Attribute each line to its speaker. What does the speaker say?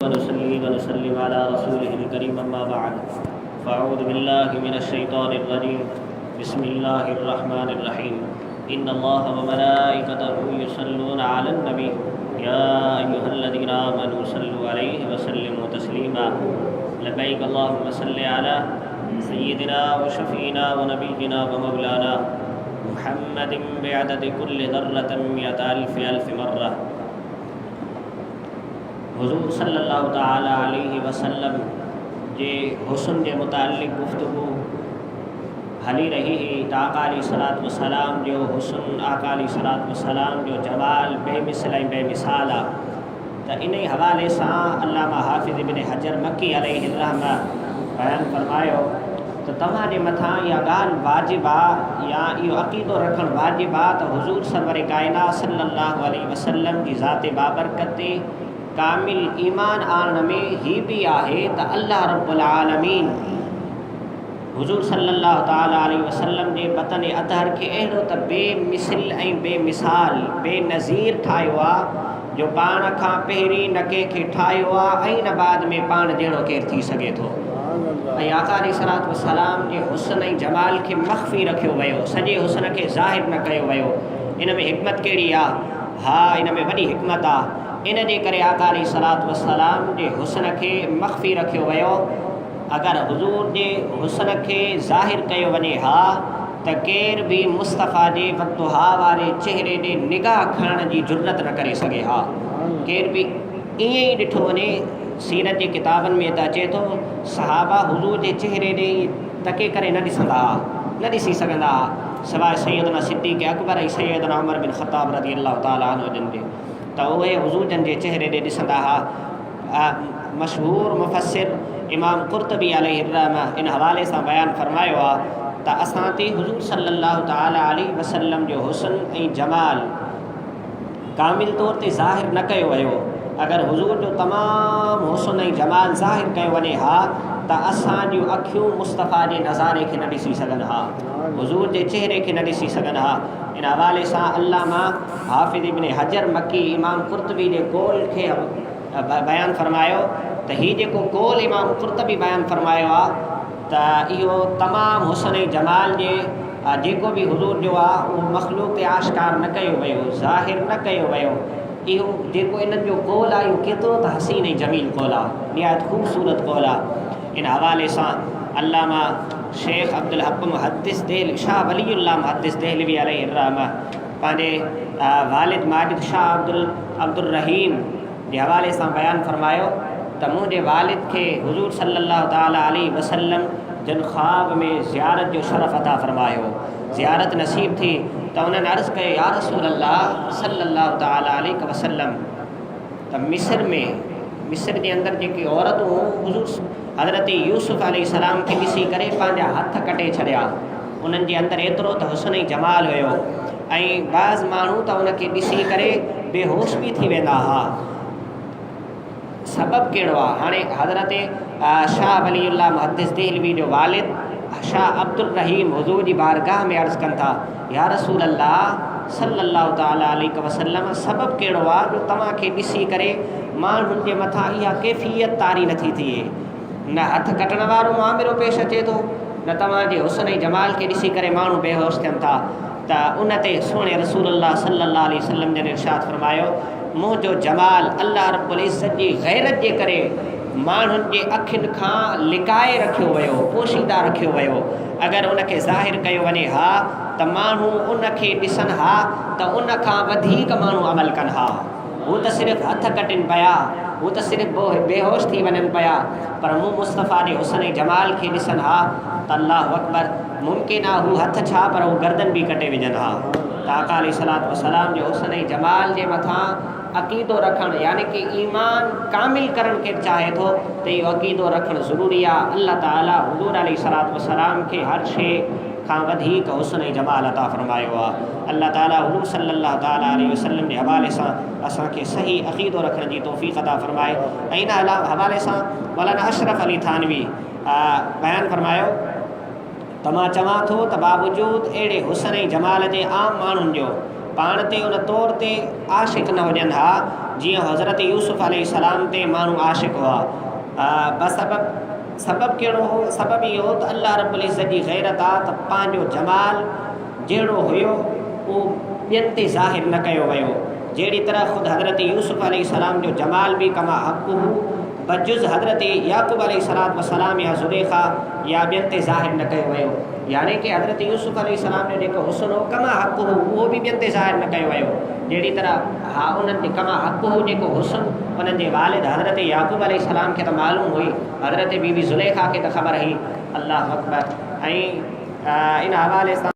Speaker 1: ونصلي ونسلم على رسوله الكريم أما بعد فأعوذ بالله من الشيطان الرجيم بسم الله الرحمن الرحيم إن الله وملائكته يصلون على النبي يا أيها الذين آمنوا صلوا عليه وسلموا تسليما لبيك اللهم صل على سيدنا وشفينا ونبينا ومولانا محمد بعدد كل ذرة مئة ألف مرة हुज़ूर सल्लल्लाहु ताला अलैहि वसल्लम जे हुस्न जे मुतालिक़ गुफ्तगू हली रही ही त आका अलैहिस्सलातु वस्सलाम जो हुस्न आका अलैहिस्सलातु वस्सलाम जो जमाल बेमिसल ऐं बेमिसाल आहे त इन ई हवाले सां अल्लामा हाफ़िज़ इब्न हजर मक्की अलैहि रहमा बयानु फ़रमायो त तव्हांजे मथां इहा ॻाल्हि वाजिबु आहे या इहो अक़ीदो रखणु वाजिबु आहे त हुज़ूर सरवर काइनात सल्लल्लाहु अलैहि वसल्लम जी ज़ात बाबरकत ते कामिल ईमान आणण में ही भी आहे त अल्लाह रब्बुल आलमीन हुज़ूर सल्लल्लाहु ताला अलैहि वसल्लम जे बतन अतहर खे अहिड़ो त बेमिसल ऐं बेमिसाल बेनज़ीर ठाहियो आहे जो पाण खां पहिरीं न कंहिंखे ठाहियो आहे ऐं न बाद में पाण जहिड़ो केरु थी सघे थो। ऐं आका अलैहिस्सलातु वस्सलाम जे हुस्न ऐं जमाल खे मख़फ़ी रखियो वियो, सॼे हुस्न खे ज़ाहिर न कयो वियो। इन में हिकमत कहिड़ी आहे? हा, इन में वॾी हिकमत आहे। इन जे करे आका अलैहिस्सलातु वस्सलाम जे हुस्न खे मख़फ़ी रखियो वियो। अगरि हुज़ूर जे हुस्न खे ज़ाहिर कयो वञे हा त केर बि मुस्तफ़ा जे वक़्तुहा वारे चहिरे ॾे निगाह खणण जी जुर्रत न करे सघे हा। केर बि ईअं ई ॾिठो वञे, सीरत जे किताबनि में त अचे थो सहाबा हुज़ूर जे चहिरे ॾे तके करे न ॾिसंदा हुआ, न ॾिसी सघंदा हुआ सवाइ सैयदना सिद्दीक़ अकबर ऐं सैयदना उमर बिन ख़त्ताब रज़ी अल्लाह ताला अन्हु जन जे, त उहे हुज़ूर जन जे चहिरे ॾे ॾिसंदा हुआ। मशहूर मुफ़स्सिर इमाम क़ुर्तबी अलैहि रहमा इन हवाले सां बयानु फ़रमायो आहे त असां ते हुज़ूर सल्लल्लाहु ताला अलैहि वसल्लम जो हुस्न ऐं जमाल कामिल तौर ते ज़ाहिर न कयो वियो। अगरि हुज़ूर जो तमामु हुस्न ऐं जमाल ज़ाहिर कयो वञे हा त असांजूं अखियूं मुस्तफ़ा जे नज़ारे खे न ॾिसी सघनि हा, हुज़ूर जे चहिरे खे न ॾिसी सघनि हा। इन हवाले सां अल्लामा हाफ़िज़ इब्न हजर मक्की इमाम क़ुर्तबी जे कौल खे बयानु फ़रमायो त हीउ जेको कौल इमाम क़ुर्तबी बयानु फ़रमायो आहे त इहो तमामु हुस्न ऐं जमाल जे जेको बि हुज़ूर जो आहे उहो मख़लूक़ ते आश्कार न कयो वियो, ज़ाहिर न कयो वियो। इहो जेको इन्हनि जो कौल आहे इहो केतिरो त हसीन ऐं जमील कौल आहे, निहायत ख़ूबसूरत कौल आहे। इन हवाले सां अल्लामा शेख अब्दुल हक मुहद्दिस देहलवी शाह वलीउल्लाह मुहद्दिस देहलवी अलैहि रहमा पंहिंजे वालिद माजिद शाह अब्दुल रहीम जे हवाले सां बयानु फ़रमायो त मुंहिंजे वालिद खे हुज़ूर सल्लल्लाहु ताला अलैहि वसल्लम जन ख़्वाब में ज़ियारत जो शरफ़ अता फ़रमायो, ज़ियारत नसीब थी त उन्हनि अर्ज़ु कयो या रसूल अल्लाह सल्लल्लाहु ताला अलैहि वसल्लम त मिस्र जे अंदरि जेकी औरतूं हुज़ूर हज़रत यूसुफ़ अलैहिस्सलाम खे ॾिसी करे पंहिंजा हथ कटे छॾिया। उन्हनि जे अंदरि एतिरो त हुस्न ऐं जमाल हुयो ऐं बाज़ माण्हू त उनखे ॾिसी करे बेहोश बि थी वेंदा हुआ। सबबु कहिड़ो आहे? हाणे हज़रत शाह वलीउल्लाह मुहद्दिस देहलवी जो वालिद शाह अब्दुल रहीम हुज़ूर जी बारगाह में अर्ज़ु कनि था या रसूल अल्लाह सल्लल्लाहु ताला अलैहि वसल्लम सबबु कहिड़ो आहे जो तव्हांखे ॾिसी करे माण्हुनि जे मथां इहा कैफ़ियत तारी नथी थिए? न हथ कटण वारो मामिलो पेश अचे थो, न तव्हांजे हुस्न ऐं जमाल खे ॾिसी करे माण्हू बेहोश थियनि था। त उन ते सुहिणे रसूलुल्लाह सल्लल्लाहु अलैहि वसल्लम जन इरशाद फ़रमायो मुंहिंजो जमाल अल्लाह रब्बुल इज़्ज़त जी गैरत जे करे माण्हुनि जे अखियुनि खां लिकाए रखियो वियो, पोशीदा रखियो वियो। अगरि उनखे ज़ाहिर कयो वञे हा त माण्हू उनखे ॾिसनि हा त उन खां वधीक माण्हू अमल कनि हा। हू त सिर्फ़ु हथ कटनि पिया, हू त सिर्फ़ु बेहोश थी वञनि पिया, पर मूं मुस्तफ़ा जे हुस्न ऐं जमाल खे ॾिसनि हा त अल्लाहु अकबर, मुमकिन आहे हू हथ छा पर हू गर्दन बि कटे विझनि हा। त आका अलैहिस्सलातु वस्सलाम जो हुस्न ऐं जमाल जे मथां अक़ीदो रखणु यानी कि ईमान कामिल करणु केरु चाहे थो त इहो अक़ीदो रखणु ज़रूरी आहे। अल्लाह ताला हुज़ूर अलैहिस्सलातु वस्सलाम खे हर शइ खां वधीक हुस्न ऐं जमाल अता फ़रमायो आहे। अल्लाह ताला हुज़ूर सल्लल्लाहु ताला अलैहि वसल्लम जे हवाले सां असांखे सही अक़ीदो रखण जी तौफ़ीक़ अता फ़रमाए। ऐं इन हवाले सां मौलाना अशरफ अली थानवी बयानु फ़रमायो त मां चवां थो त बावजूद अहिड़े हुस्न ऐं जमाल जे आम माण्हुनि जो पाण ते उन तौर ते आशिक़ न हुजनि हा जी हज़रत यूसुफ अलैहिस्सलाम ते मानू आशिक हुआ। सबब कहिड़ो हो? सबब इहो त अल्लाह रब्बुल इज़्ज़त जी गैरत आहे त पंहिंजो जमाल जहिड़ो हुयो उहो ॿियनि ते ज़ाहिर न कयो वियो। जहिड़ी तरह ख़ुदि हज़रत यूसुफ अलैहिस्सलाम जो जमाल बि कमा हक़ हो, बजुज़ हज़रत याक़ूब अलैहिस्सलाम या ज़ुलेखा या ॿियनि ते ज़ाहिर न कयो वियो। यानी कि हज़रत यूसुफ अलैहिस्सलाम जो जेको हुस्न हो कमा हक़ हो उहो बि ॿियनि ते ज़ाहिर न कयो वियो। जहिड़ी तरह हा उन्हनि जे कमा हक़ हो जेको हुस्न उन्हनि जे वालिद हज़रत याक़ूब अलैहिस्सलाम खे त मालूम हुई, हज़रत बीबी ज़ुलेखा खे त ख़बर हुई। अल्लाह अकबर। ऐं इन हवाले सां